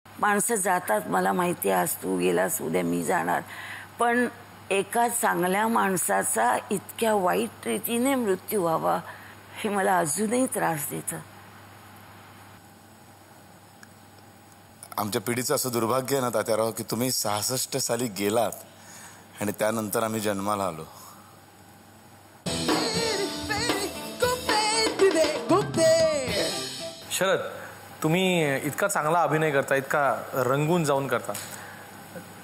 माणसं जातात, मला माहिती आहे, आज तू गेलास उद्या मी जाणार, पण एका चांगल्या माणसाचा इतक्या वाईट रीतीने मृत्यू व्हावा हे मला अजूनही त्रास देतं. आमच्या पिढीचं असं दुर्भाग्य आहे ना तात्याराव की तुम्ही 66 साली गेलात आणि त्यानंतर आम्ही जन्माला आलो. शरद, तुम्ही इतका चांगला अभिनय करता, इतका रंगून जाऊन करता.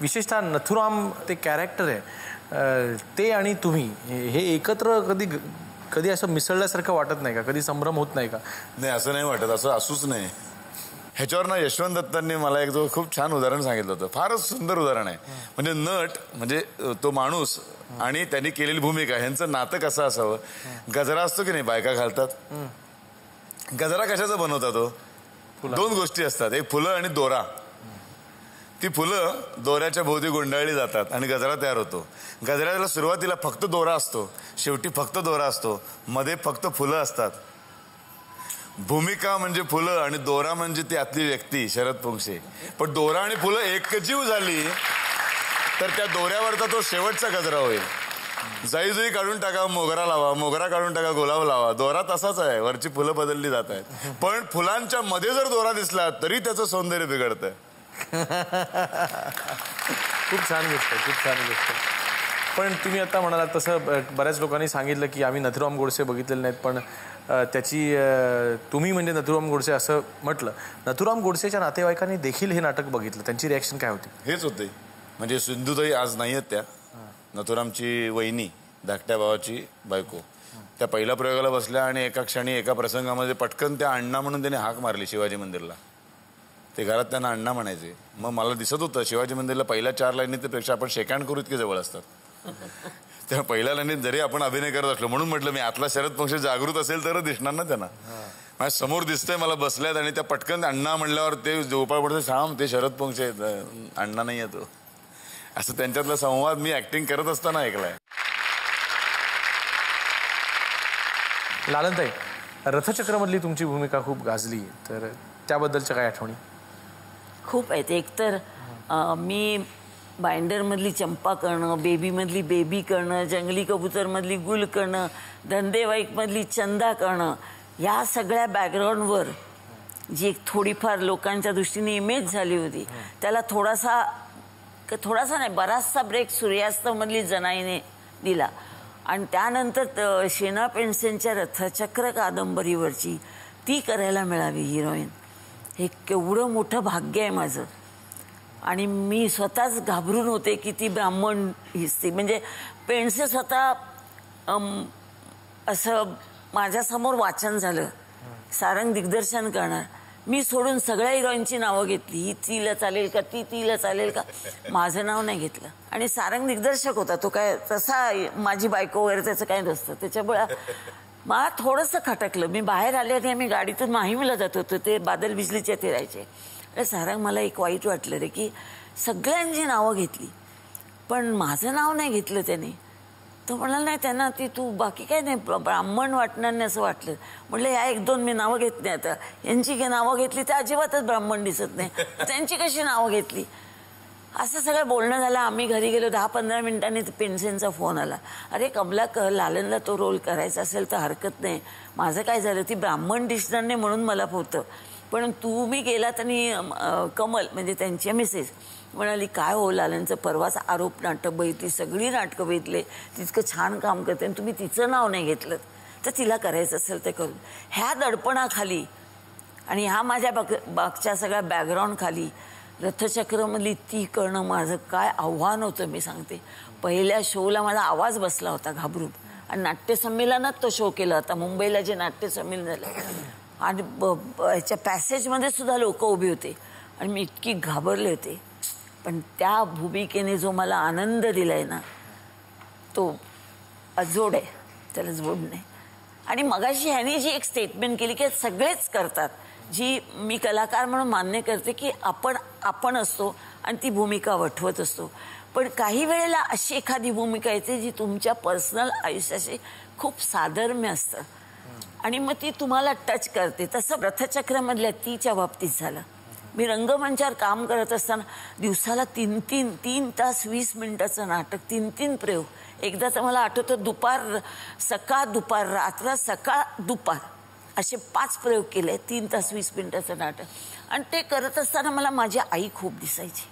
विशेषतः नथुराम ते कॅरेक्टर आहे ते आणि तुम्ही हे एकत्र कधी कधी असं मिसळल्यासारखं वाटत नाही का? कधी संभ्रम होत नाही का? नाही, असं नाही वाटत, असं असूच नाही. ह्याच्यावर ना यशवंत दत्तांनी मला एक जो खूप छान उदाहरण सांगितलं होतं, फारच सुंदर उदाहरण आहे. म्हणजे नट म्हणजे तो माणूस आणि त्यांनी केलेली भूमिका ह्यांचं नातं कसं असावं. गजरा असतो की नाही, बायका घालतात. गजरा कशाचा बनवतात तो? दोन गोष्टी असतात, एक फुलं आणि दोरा. ती फुलं दोऱ्याच्या भोवती गुंडाळली जातात आणि गजरा तयार होतो. गजऱ्याला सुरुवातीला फक्त दोरा असतो, शेवटी फक्त दोरा असतो, मध्ये फक्त फुलं असतात. भूमिका म्हणजे फुलं आणि दोरा म्हणजे ती आतली व्यक्ती शरद पोंक्षे. पण दोरा आणि फुलं एकजीव झाली तर त्या दोऱ्यावरचा तो शेवटचा गजरा होईल. जाई काढून टाका, मोगरा लावा, मोगरा काढून टाका, गुलाब लावा. दोरा तसाच आहे, वरची फुलं बदलली जात आहेत, पण फुलांच्या मध्ये जर दोरा दिसला तरी त्याचं सौंदर्य बिघडतं. खूप छान गोष्ट, खूप छान गोष्ट. पण तुम्ही आता म्हणालात तसं बऱ्याच लोकांनी सांगितलं की आम्ही नथुराम गोडसे बघितलेले नाहीत, पण त्याची तुम्ही म्हणजे नथुराम गोडसे असं म्हटलं. नथुराम गोडसेच्या नातेवाईकांनी देखील हे नाटक बघितलं, त्यांची रिॲक्शन काय होती? हेच होते. म्हणजे सिंधुताई आज नाही आहेत त्या, नथुरामची वहिनी, धाकट्या भावाची बायको, त्या पहिल्या प्रयोगाला बसल्या आणि एका क्षणी एका प्रसंगामध्ये पटकन त्या अण्णा म्हणून त्याने हाक मारली शिवाजी मंदिरला. ते घरात त्यांना अण्णा म्हणायचे. मग मला दिसत होतं शिवाजी मंदिरला पहिल्या 4 लाईनीपेक्षा आपण शेकांड करू इतके जवळ असतात. त्या पहिल्या लाईनीत जरी आपण अभिनय करत असलो, म्हणून म्हटलं मी आतला शरद पोंक्षे जागृत असेल तर दिसणार ना त्यांना. माझ्या समोर दिसतंय, मला बसल्यात आणि त्या पटकन अण्णा म्हणल्यावर ते झोपाळ पडते, सांग ते शरद पोंक्षे अण्णा नाही येतो. असं त्यांच्यातला संवाद मी ऍक्टिंग करत असताना ऐकलाय. लालनताई, रथचक्रमधली तुमची भूमिका खूप गाजली, तर त्याबद्दलच्या काय आठवणी? खूप आहेत. एकतर मी बाइंडरमधली चंपा करणं, बेबीमधली बेबी करणं, जंगली कबूतरमधली गुल करणं, धंदेवाईकमधली चंदा करणं, या सगळ्या बॅकग्राऊंडवर जी एक थोडीफार लोकांच्या दृष्टीने इमेज झाली होती, त्याला थोडासा नाही बराचसा ब्रेक सूर्यास्तमधली जनाईने दिला. आणि त्यानंतर शेना पेंडसेंच्या रथचक्र कादंबरीवरची ती करायला मिळावी हिरोईन, हे केवढं मोठं भाग्य आहे माझं. आणि मी स्वतःच घाबरून होते की ती ब्राह्मण हिस्ती, म्हणजे पेंडसे स्वतः असं माझ्यासमोर वाचन झालं, सारंग दिग्दर्शन करणार. मी सोडून सगळ्या हिरोईनची नावं घेतली, ही तिला चालेल का, ती तिला चालेल का, माझं नाव नाही घेतलं. आणि सारंग दिग्दर्शक होता, तो काय तसा माझी बायको वगैरे त्याचं काय नसतं. त्याच्यामुळे मला थोडंसं खटकलं. मी बाहेर आले आणि आम्ही गाडीतून माहीमला जात होतो, ते बादल बिजलीचे ते राहायचे. अरे सारंग, मला एक वाईट वाटलं रे की सगळ्यांची नावं घेतली पण माझं नाव नाही घेतलं त्याने. तो म्हणाला नाही त्यांना ती तू बाकी काय नाही ब्राह्मण वाटणार नाही असं वाटलं. म्हटलं या 1-2 मी नावं घेत नाही, आता यांची नावं घेतली तर अजिबातच ब्राह्मण दिसत नाही, त्यांची कशी नावं घेतली. असं सगळं बोलणं झालं. आम्ही घरी गेलो. 10-15 मिनिटांनी पेंडसेंचा फोन आला. अरे कमलाकर, लालनला तो रोल करायचा असेल तर हरकत नाही, माझं काय झालं ती ब्राह्मण दिसणार नाही म्हणून मला होतं, पण तुम्ही गेलात. आणि कमल म्हणजे त्यांची मिसेस म्हणाली काय हो लालनचं परवाच आरोप नाटक बघितली, सगळी नाटकं बघितले, तितकं छान काम करते आणि तुम्ही तिचं नाव नाही घेतलं, तर तिला करायचं असेल तर करून. ह्या दडपणाखाली आणि ह्या माझ्या बागच्या सगळ्या बॅकग्राऊंड खाली रथचक्रमधली ती करणं माझं काय आव्हान होतं मी सांगते. पहिल्या शोला माझा आवाज बसला होता घाबरून. आणि नाट्यसंमेलनात तो शो केला होता, मुंबईला जे नाट्यसंमेलन झालं, आणि ह्याच्या पॅसेजमध्ये सुद्धा लोक उभी होते आणि मी इतकी घाबरले होते. पण त्या भूमिकेने जो मला आनंद दिलाय ना तो अजोड आहे, त्याला जोड नाही. आणि मगाशी ह्याने जी एक स्टेटमेंट केली की सगळेच करतात, जी मी कलाकार म्हणून मान्य करते की आपण असतो आणि ती भूमिका वठवत असतो, पण काही वेळेला अशी एखादी भूमिका येते जी तुमच्या पर्सनल आयुष्याशी खूप साधर्म्य असतं आणि मग ती तुम्हाला टच करते. तसं रथचक्रमधल्या तीच्या बाबतीत झालं. मी रंगमंचावर काम करत असताना दिवसाला 3 तास 20 मिनिटाचं नाटक, 3 प्रयोग. एकदा तर मला आठवतं दुपार सकाळ दुपार रात्र सकाळ दुपार असे 5 प्रयोग केले, 3 तास 20 मिनिटाचं नाटक. आणि ते करत असताना मला माझी आई खूप दिसायची.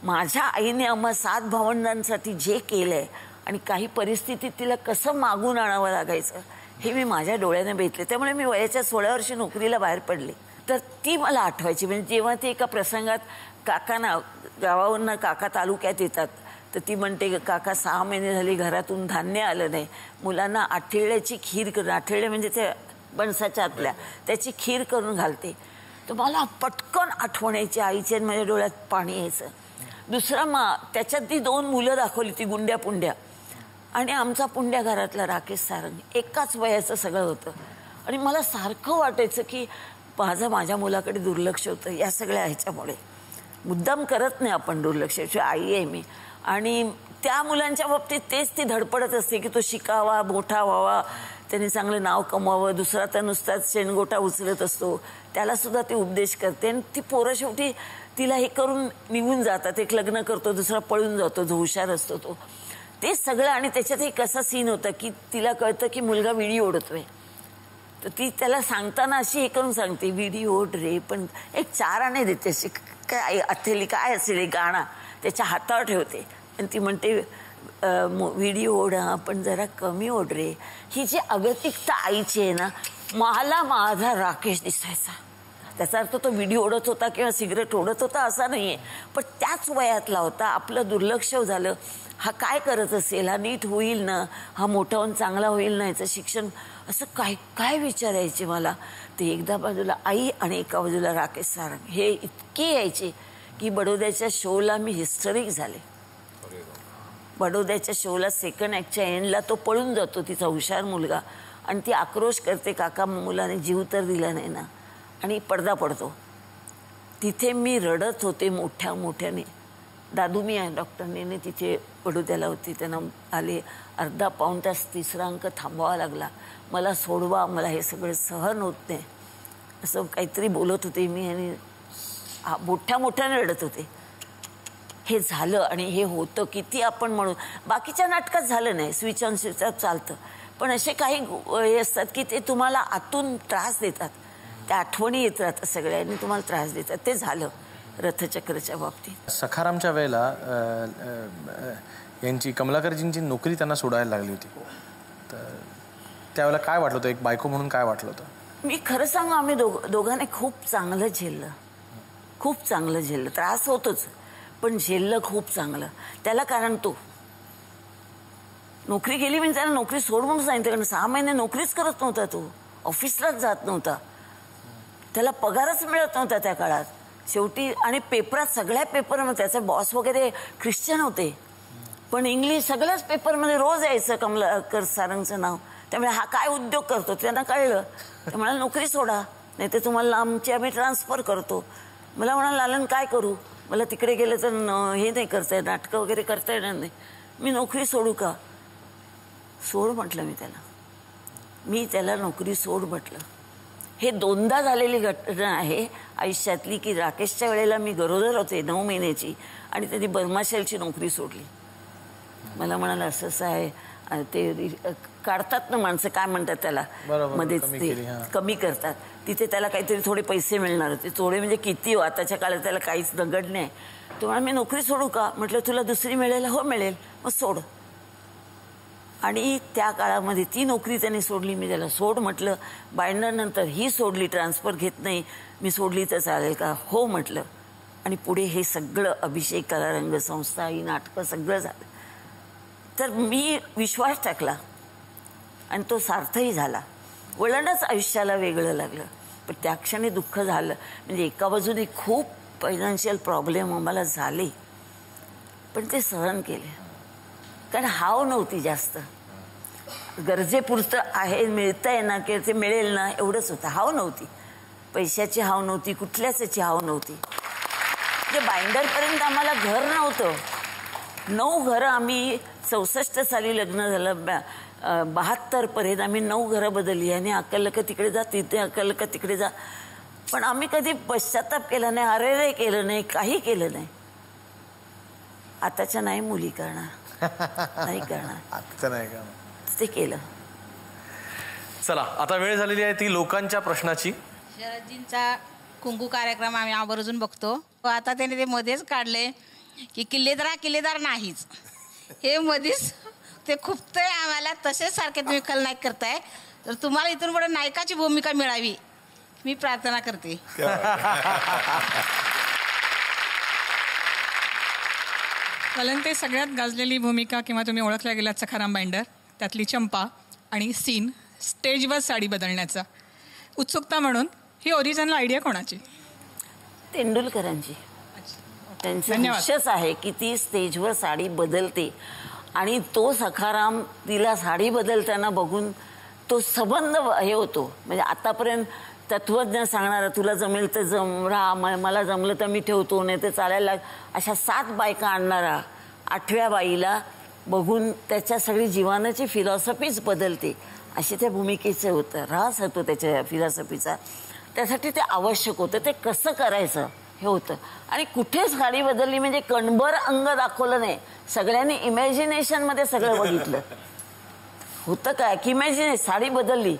माझ्या आईने आम्हा 7 भावंडांसाठी जे केलंय आणि काही परिस्थितीत तिला कसं मागून आणावं लागायचं हे मी माझ्या डोळ्याने बघितले. त्यामुळे मी वयाच्या 16 वर्षी नोकरीला बाहेर पडले. तर ती मला आठवायची. म्हणजे जेव्हा ते एका प्रसंगात काकांना गावावरनं काका तालुक्यात येतात तर ती म्हणते काका 6 महिने झाली घरातून धान्य आलं नाही, मुलांना आठेळ्याची खीर करून, आठेळे म्हणजे ते बनसाच्या आतल्या, त्याची खीर करून घालते. तर मला पटकन आठवण यायची आईची आणि माझ्या डोळ्यात पाणी यायचं. दुसरा त्याच्यात ती 2 मुलं दाखवली, ती गुंड्या पुंड्या आणि आमचा पुंड्या घरातला राकेश सारंग. एकाच वयाचं सगळं होतं. आणि मला सारखं वाटायचं की माझ्या मुलाकडे दुर्लक्ष होतं या सगळ्या ह्याच्यामुळे. मुद्दाम करत नाही आपण दुर्लक्ष, आई आहे मी. आणि त्या मुलांच्या बाबतीत तेच ती धडपडत असते की तो शिकावा, मोठा व्हावा, त्यांनी चांगलं नाव कमवावं. दुसरा तर नुसताच शेणगोटा उचलत असतो, त्याला सुद्धा ती उपदेश करते. आणि ती पोरं शेवटी तिला हे करून निघून जातात. एक लग्न करतो, दुसरा पळून जातो, जो हुशार असतो तो. ते सगळं. आणि त्याच्यात एक असा सीन होता की तिला कळतं की मुलगा विडी ओढतोय. तर ती त्याला सांगताना अशी हे करून सांगते, विडी ओढ रे, पण एक 4 आणे देते अशी, काय अथेली काय असेल एक गाणं त्याच्या हातावर ठेवते आणि ती म्हणते विडी ओढ पण जरा कमी ओढ रे. ही जी अगतिकता आईची आहे ना, मला माझा राकेश दिसायचा. त्याचा अर्थ तो विडी ओढत होता किंवा सिगरेट ओढत होता असा नाहीये, पण त्याच वयातला होता. आपलं दुर्लक्ष झालं. हा काय करत असेल, हा नीट होईल ना, हा मोठा होऊन चांगला होईल ना, याचं शिक्षण, असं काय काय विचारायचे मला. ते एकदा बाजूला आई आणि एका बाजूला राकेश सारंग हे इतके यायचे की बडोद्याच्या शोला मी हिस्टरिक झाले. बडोद्याच्या शोला सेकंड ॲक्टच्या एंडला तो पळून जातो, तिचा हुशार मुलगा, आणि ती आक्रोश करते, काका मुलाने जीव तर दिला नाही ना, आणि पडदा पडतो. तिथे मी रडत होते मोठ्या मोठ्याने. दादू मी आहे डॉक्टरने तिथे बडोद्याला होती, त्यांना आले. अर्धा पाऊण तास 3रा अंक थांबवावा लागला. मला सोडवा, मला हे सगळं सहन होत नाही असं काहीतरी बोलत होते मी, आणि मोठ्या मोठ्याने रडत होते. हे झालं आणि हे होतं. किती आपण म्हणू, बाकीच्या नाटकात झालं नाही, स्विच ऑन स्विच ऑफ चालतं, पण असे काही हे असतात की ते तुम्हाला आतून त्रास देतात. त्या आठवणी येत राहतात सगळ्यांनी, तुम्हाला त्रास देतात. ते झालं रथचक्रच्या बाबतीत. सखारामच्या वेळेला यांची कमलाकरजींची नोकरी त्यांना सोडायला लागली होती. तर त्यावेळेला काय वाटलं होतं, एक बायको म्हणून काय वाटलं होतं? मी खरं सांगू, आम्ही दोघांनी खूप चांगलं झेललं, खूप चांगलं झेललं. त्रास होतोच, पण झेललं खूप चांगलं. त्याला कारण तो नोकरी गेली म्हणजे त्याला नोकरी सोड म्हणून सांगितलं. कारण 6 महिने नोकरीच करत नव्हता, तो ऑफिसलाच जात नव्हता, त्याला पगारच मिळत नव्हता त्या काळात शेवटी. आणि पेपरात, सगळ्या पेपरमध्ये त्याचे बॉस वगैरे ख्रिश्चन होते, पण इंग्लिश सगळ्याच पेपरमध्ये रोज यायचं कमलाकर सारंगचं नाव. त्यामुळे हा काय उद्योग करतो त्यांना कळलं. ते म्हणाला नोकरी सोडा, नाही तर तुम्हाला आम्ही ट्रान्सफर करतो. मला म्हणाला लालन काय करू, मला तिकडे गेलं तर हे नाही करता येत, नाटकं वगैरे करता येणार नाही, मी नोकरी सोडू का? सोड म्हटलं मी त्याला नोकरी सोड म्हटलं. हे 2दा झालेली घटना आहे आयुष्यातली की राकेशच्या वेळेला मी गरोदर होते 9 महिन्याची आणि त्यांनी बर्माशेलची नोकरी सोडली. मला म्हणाला असं असं आहे, ते काढतात ना माणसं, काय म्हणतात त्याला, मध्येच ते कमी करतात. तिथे त्याला काहीतरी थोडे पैसे मिळणार होते, थोडे म्हणजे किती, आताच्या काळात त्याला काहीच दगड नाही. तो म्हणा मी नोकरी सोडू का? म्हटलं तुला दुसरी मिळेल? हो मिळेल, मग सोड. आणि त्या काळामध्ये ती नोकरी त्यांनी सोडली, मी त्याला सोड म्हटलं. बायंडर नंतर ही सोडली, ट्रान्सफर घेत नाही, मी सोडली तर चालेल का? हो म्हटलं. आणि पुढे हे सगळं अभिषेक कला रंगसंस्था, ही नाटकं सगळं झालं. तर मी विश्वास टाकला आणि तो सार्थही झाला. वळणच आयुष्याला वेगळं लागलं, पण त्या क्षणी दुःख झालं. म्हणजे एका बाजूने खूप फायनान्शियल प्रॉब्लेम आम्हाला झाले, पण ते सहन केले. कारण हाव नव्हती जास्त, गरजेपुरतं आहे, मिळतंय ना की ते मिळेल ना एवढंच होतं. हाव नव्हती, पैशाची हाव नव्हती, कुठल्याच याची हाव नव्हती. म्हणजे बाइंडरपर्यंत आम्हाला घर नव्हतं. 9 घरं आम्ही 64 साली लग्न झालं, 72 पर्यंत आम्ही 9 घरं बदलली. आणि अक्कल का तिकडे जा, तिथे अक्कल का तिकडे जा. पण आम्ही कधी पश्चाताप केला नाही, अरे रे केलं नाही, काही केलं नाही. आताच्या नाही मुली करणार, नाही करणार. आता नाही का? ते केलं. चला आता वेळ झालेली आहे ती लोकांच्या प्रश्नाची. शरदजींचा कुंकू कार्यक्रम आम्ही आवर्जून बघतो. आता त्याने ते मध्येच काढले की किल्लेदार नाहीच, हे मध्येच ते खुपतंय आम्हाला. तसेच सारखे तुम्ही खलनायक करताय, तर तुम्हाला इथून पुढे नायकाची भूमिका मिळावी मी प्रार्थना करते. कारण ते सगळ्यात गाजलेली भूमिका किंवा तुम्ही ओळखल्या गेलात सखाराम बाइंडर, त्यातली चंपा आणि सीन स्टेजवर साडी बदलण्याचा. उत्सुकता म्हणून ही ओरिजिनल आयडिया कोणाची? तेंडुलकरांची. त्यांचं धन्यवाद. लक्षच आहे की ती स्टेजवर साडी बदलते आणि तो सखाराम तिला साडी बदलताना बघून तो संबंध हे होतो. म्हणजे आतापर्यंत तत्वज्ञ सांगणारा तुला जमेल तर राहा, मला जमलं तर मी ठेवतो, नाही तर चालायला अशा 7 बायका आणणारा 8व्या बाईला बघून त्याच्या सगळी जीवनाची फिलॉसॉफीच बदलते, अशी त्या भूमिकेचं होतं. रास होतो त्याच्या फिलॉसॉफीचा. त्यासाठी ते आवश्यक होतं. ते कसं करायचं हे होतं. आणि कुठे साडी बदलली म्हणजे कणभर अंग दाखवलं नाही, सगळ्यांनी इमॅजिनेशनमध्ये सगळं बघितलं. होतं काय की इमॅजिनेशन, साडी बदलली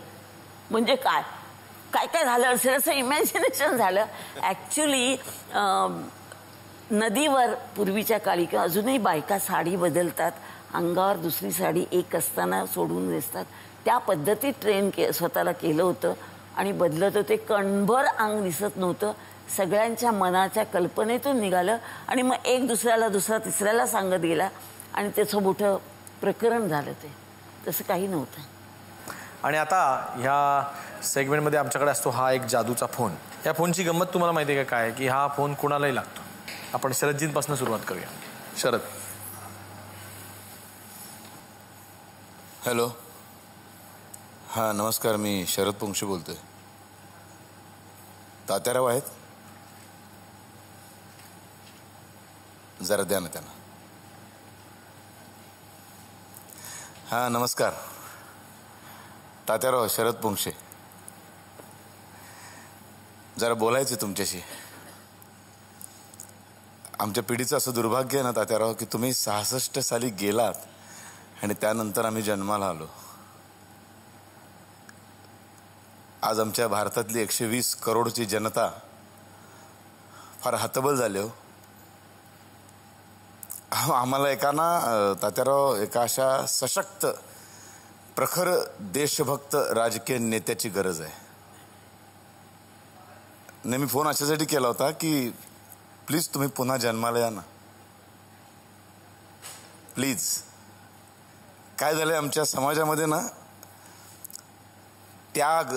म्हणजे काय काय काय झालं असेल असं इमॅजिनेशन झालं. ॲक्च्युली नदीवर पूर्वीच्या काळी किंवा अजूनही बायका साडी बदलतात, अंगावर दुसरी साडी एक असताना सोडून दिसतात. त्या पद्धतीत ट्रेन स्वतःला केलं होतं आणि बदलत होते. कणभर अंग दिसत नव्हतं, सगळ्यांच्या मनाच्या कल्पनेतून निघालं आणि मग एक दुसऱ्याला दुसरा तिसऱ्याला सांगत गेला आणि त्याचं मोठं प्रकरण झालं. ते तसं काही नव्हतं. आणि आता ह्या सेगमेंटमध्ये आमच्याकडे असतो हा एक जादूचा फोन. या फोनची गंमत तुम्हाला माहिती आहे का काय, की हा फोन कोणालाही लागतो. आपण शरदजींपासून सुरुवात करूया. शरद. हॅलो. हां नमस्कार, मी शरद पुंक्षे बोलतोय. तात्याराव आहेत? जरा द्या ना त्यांना. हां नमस्कार, तात्याराव शरद पुंक्षे. जरा बोलायचं तुमच्याशी. आमच्या पिढीचं असं दुर्भाग्य आहे ना तात्याराव, की तुम्ही 66 साली गेलात आणि त्यानंतर आम्ही जन्माला आलो. आज आमच्या भारतातली 120 करोडची जनता फार हतबल झाली हो. आम्हाला तात्याराव एका अशा सशक्त प्रखर देशभक्त राजकीय नेत्याची गरज आहे. नाही, मी फोन अशासाठी केला होता की प्लीज तुम्ही पुन्हा जन्माला या ना, प्लीज. काय झालंय आमच्या समाजामध्ये ना, त्याग,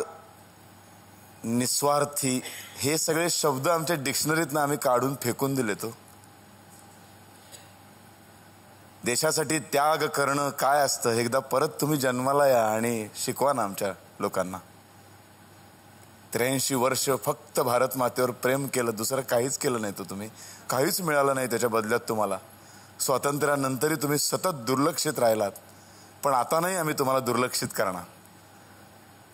निस्वार्थी हे सगळे शब्द आमच्या डिक्शनरीतनं आम्ही काढून फेकून दिले. तो देशासाठी त्याग करणं काय असतं एकदा परत तुम्ही जन्माला या आणि शिकवा ना आमच्या लोकांना. 83 वर्ष फक्त भारत मातेवर प्रेम केलं, दुसरं काहीच केलं नाही. तो तुम्ही काहीच मिळालं नाही त्याच्या बदल्यात तुम्हाला. स्वातंत्र्यानंतरही तुम्ही सतत दुर्लक्षित राहिलात, पण आता नाही आम्ही तुम्हाला दुर्लक्षित करणार.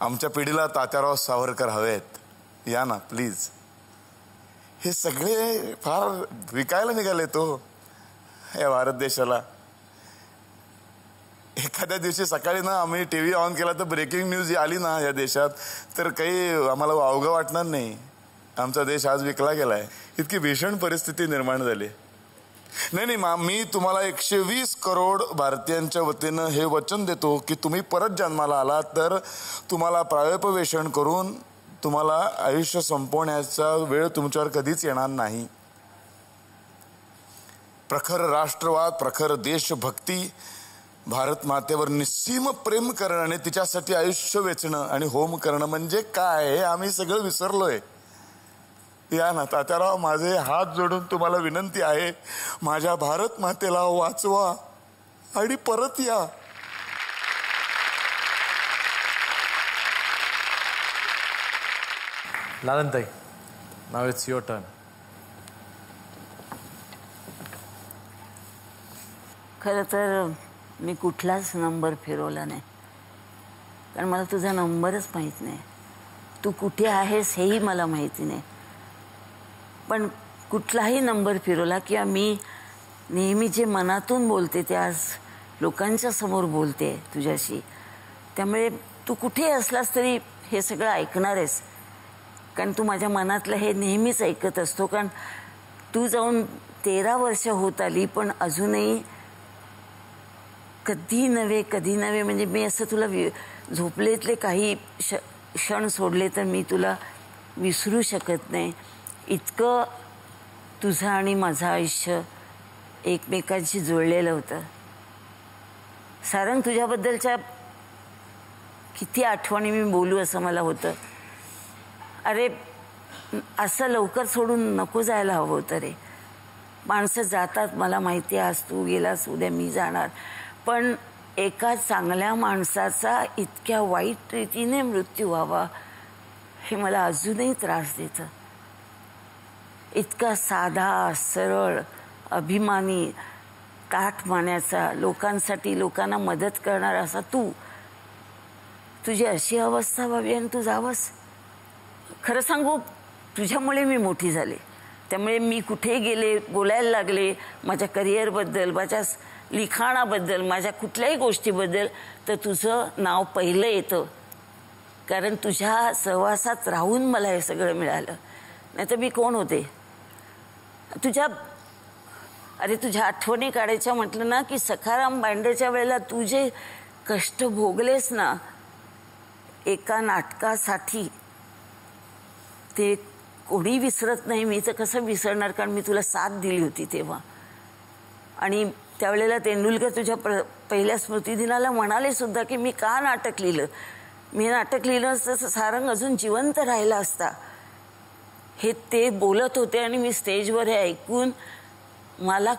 आमच्या पिढीला तात्याराव सावरकर हवेत. या ना प्लीज. हे सगळे फार विकायला निघाले तो या भारत देशाला. एखाद्या दिवशी सकाळी ना आम्ही टीव्ही ऑन केला तर ब्रेकिंग न्यूज आली ना या देशात, तर काही आम्हाला अवघं वाटणार नाही. आमचा देश आज विकला गेलाय. इतकी भीषण परिस्थिती निर्माण झाली. नाही, मी तुम्हाला 120 करोड भारतीयांच्या वतीनं हे वचन देतो की तुम्ही परत जन्माला आलात तर तुम्हाला प्रायोपवेशन करून तुम्हाला आयुष्य संपवण्याचा वेळ तुमच्यावर कधीच येणार नाही. प्रखर राष्ट्रवाद, प्रखर देशभक्ती, भारत मातेवर निस्सीम प्रेम करणं आणि तिच्यासाठी आयुष्य वेचणं आणि होम करणं म्हणजे काय हे आम्ही सगळं विसरलोय. या ना तात्याराव, माझे हात जोडून तुम्हाला विनंती आहे, माझ्या भारत मातेला वाचवा आणि परत या. लालनताई, नाव इट्स युअर टर्न. खरं तर मी कुठलाच नंबर फिरवला नाही, कारण मला तुझा नंबरच माहीत नाही. तू कुठे आहेस हेही मला माहिती नाही. पण कुठलाही नंबर फिरवला किंवा मी नेहमी जे मनातून बोलते ते आज लोकांच्या समोर बोलते तुझ्याशी. त्यामुळे तू कुठे असलास तरी हे सगळं ऐकणार आहेस, कारण तू माझ्या मनातलं हे नेहमीच ऐकत असतो. कारण तू जाऊन 13 वर्ष होत आली, पण अजूनही कधी नव्हे म्हणजे मी असं तुला झोपलेतले काही क्षण सोडले तर मी तुला विसरू शकत नाही. इतकं तुझं आणि माझं आयुष्य एकमेकांशी जुळलेलं होतं. सारंग, तुझ्याबद्दलच्या किती आठवणी मी बोलू असं मला होतं. अरे असं लवकर सोडून नको जायला हवं होतं रे. माणसं जातात, मला माहिती आहे, आज तू गेलास उद्या मी जाणार, पण एका चांगल्या माणसाचा इतक्या वाईट रीतीने मृत्यू व्हावा हे मला अजूनही त्रास देतं. इतका साधा, सरळ, अभिमानी, ताठ मानेचा, लोकांसाठी लोकांना मदत करणारा असा तुझी अशी अवस्था व्हावी आणि तू जावंस. खरं सांगू, तुझ्यामुळे मी मोठी झाले. त्यामुळे मी कुठे गेले, बोलायला लागले माझ्या करिअरबद्दल, माझ्या लिखाणाबद्दल, माझ्या कुठल्याही गोष्टीबद्दल, तर तुझं नाव पहिलं येतं. कारण तुझ्या सहवासात राहून मला हे सगळं मिळालं. नाही तर मी कोण होते. तुझ्या आठवणी काढायच्या म्हटलं ना की सखाराम बाइंडरच्या वेळेला तू जे कष्ट भोगलेस ना एका नाटकासाठी, ते कोणी विसरत नाही. मी तर कसं विसरणार, कारण मी तुला साथ दिली होती तेव्हा. आणि त्यावेळेला तेंडुलकर तुझ्या पहिल्या स्मृतिदिनाला म्हणाले सुद्धा की मी का नाटक लिहिलं. मी नाटक लिहिलं असतं सारंग अजून जिवंत राहिला असता. हे ते बोलत होते आणि मी स्टेजवर हे ऐकून मला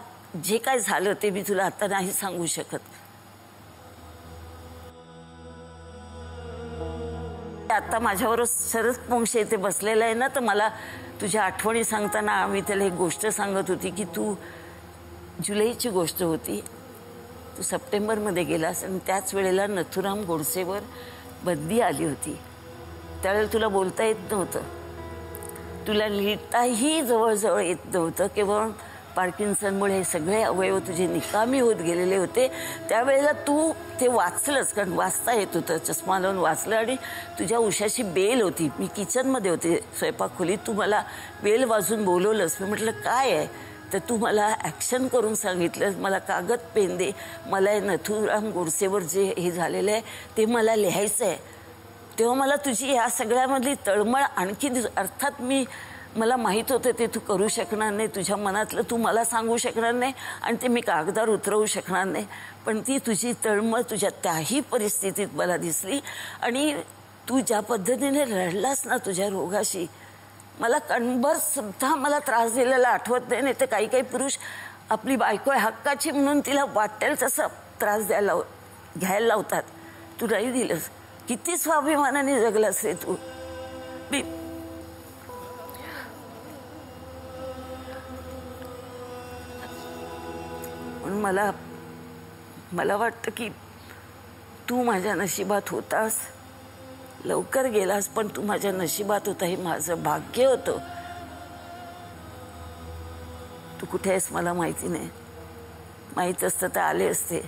जे काय झालं ते मी तुला आता नाही सांगू शकत. आता माझ्याबरोबर सरस पोंक्षे इथे बसलेला आहे ना, तर मला तुझ्या आठवणी सांगताना आम्ही त्याला एक गोष्ट सांगत होती की तू, जुलैची गोष्ट होती, तू सप्टेंबरमध्ये गेलास आणि त्याच वेळेला नथुराम गोडसेवर बंदी आली होती. त्यावेळेला तुला बोलता येत नव्हतं, तुला लिहिताही जवळजवळ येत नव्हतं. केवळ पार्किन्सनमुळे हे सगळे अवयव तुझे निकामी होत गेलेले होते. त्यावेळेला तू ते वाचलंस, कारण वाचता येत होतं, चष्मा लावून वाचलं. आणि तुझ्या उशाशी बेल होती. मी किचनमध्ये होते स्वयंपाक खोलीत, तू मला बेल वाजून बोलवलंस. मी म्हटलं काय आहे, तर तू मला ॲक्शन करून सांगितलं, मला कागद पेन दे, मला नथुराम गोडसेवर जे हे झालेलं आहे ते मला लिहायचं आहे. तेव्हा मला तुझी या सगळ्यामधली तळमळ आणखी अर्थात मला माहीत होतं ते तू करू शकणार नाही, तुझ्या मनातलं तू मला सांगू शकणार नाही आणि ते मी कागदावर उतरवू शकणार नाही, पण ती तुझी तळमळ तुझ्या त्याही परिस्थितीत मला दिसली. आणि तू ज्या पद्धतीने लढलास ना तुझ्या रोगाशी, मला कणभर सुद्धा मला त्रास दिलेला आठवत नाही. तर काही काही पुरुष आपली बायको हक्काची म्हणून तिला वाटेल तसं त्रास घ्यायला लावतात. तू नाही दिलंस. किती स्वाभिमानाने जगलास रे तू. म्हणून मला वाटतं की तू माझ्या नशिबात होतास, लवकर गेलास, पण तू माझ्या नशिबात होता, हे माझं भाग्य होतं. तू कुठे आहेस मला माहिती नाही. माहीत असतं तर आले असते,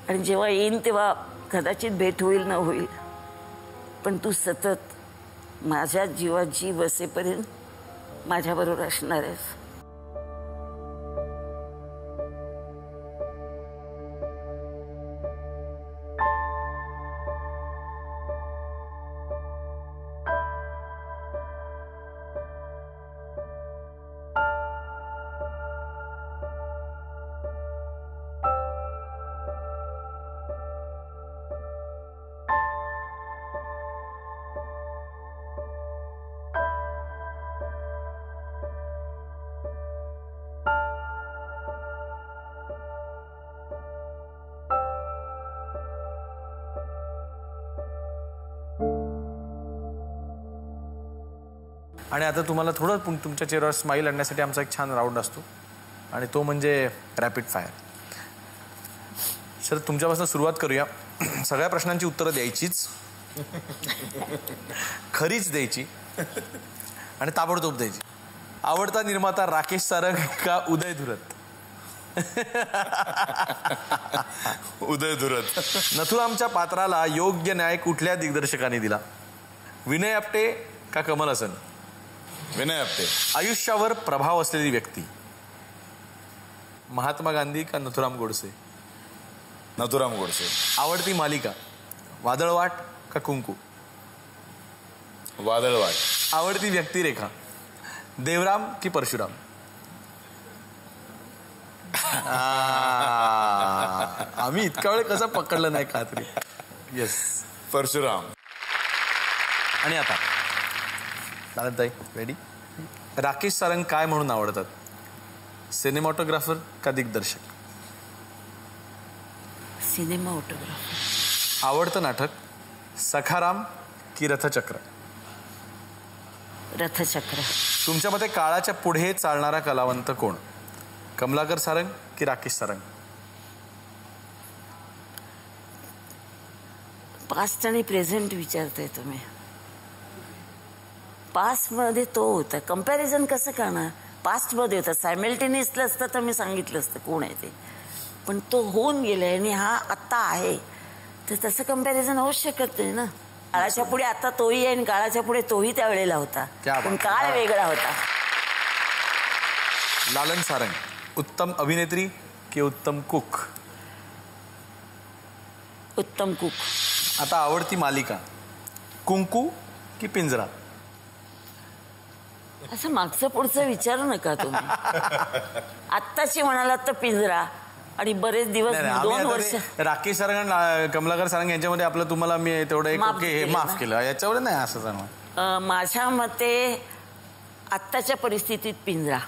आणि जेव्हा येईन तेव्हा कदाचित भेट होईल न होईल, पण तू सतत माझ्या जीवात जीव बसेपर्यंत माझ्याबरोबर असणार आहेस. आणि आता तुम्हाला थोडं तुमच्या चेहऱ्यावर स्माईल आणण्यासाठी आमचा एक छान राऊंड असतो, आणि तो म्हणजे रॅपिड फायर. सर, तुमच्यापासून सुरुवात करूया. सगळ्या प्रश्नांची उत्तरं द्यायचीच, खरीच द्यायची आणि ताबडतोब द्यायची. आवडता निर्माता राकेश सारंग का उदय धुरत? उदय धुरत. नथुरामच्या पात्राला योग्य न्याय कुठल्या दिग्दर्शकाने दिला? विनय आपटे का कमल हसन? विनय आपटे. आयुष्यावर प्रभाव असलेली व्यक्ती महात्मा गांधी का नथुराम गोडसे? नथुराम गोडसे. आवडती मालिका वादळवाट का कुंकू? वादळवाट. आवडती व्यक्तिरेखा देवराम की परशुराम? आम्ही इतका वेळ कसं पकडलं नाही का तरी. येस, परशुराम. आणि आता ताई रेडी? राकेश सारंग काय म्हणून आवडतात? सिनेमॅटोग्राफर का दिग्दर्शक? सिनेमॅटोग्राफर. आवडतं नाटक सखाराम की रथचक्र? रथचक्र. तुमच्या मते काळाच्या पुढे चालणारा कलावंत कोण? कमलाकर सारंग की राकेश सारंग? पास्ट आणि प्रेझेंट विचारताय तुम्ही. पास्ट मध्ये तो होता, कम्पॅरिझन कसं करणार? पास्ट मध्ये होता, सायमल्टेनियसलं असतं तर मी सांगितलं असतं कोण आहे ते, पण तो होऊन गेलाय आणि हा आत्ता आहे, तर तसं कम्पॅरिझन होऊच शकत नाही ना. काळाच्या पुढे आता तोही आहे आणि काळाच्या पुढे तोही त्यावेळेला होता, पण काळ वेगळा होता. लालन सारंग उत्तम अभिनेत्री की उत्तम कुक? उत्तम कुक. आता आवडती मालिका कुंकू की पिंजरा? असं मागचं पुढचं विचारू नका तुम्ही. आत्ताची म्हणालात तर पिंजरा, आणि बरेच दिवस 2 वर्ष राकेश सारंग आणि कमलाकर सारंग यांच्यामध्ये आपलं तुम्हाला मी तेवढं एक माफ ओके हे केलं माफ ना. केलं, याच्यावर नाही असं जाणवं. माझ्या मते आत्ताच्या परिस्थितीत पिंजरा.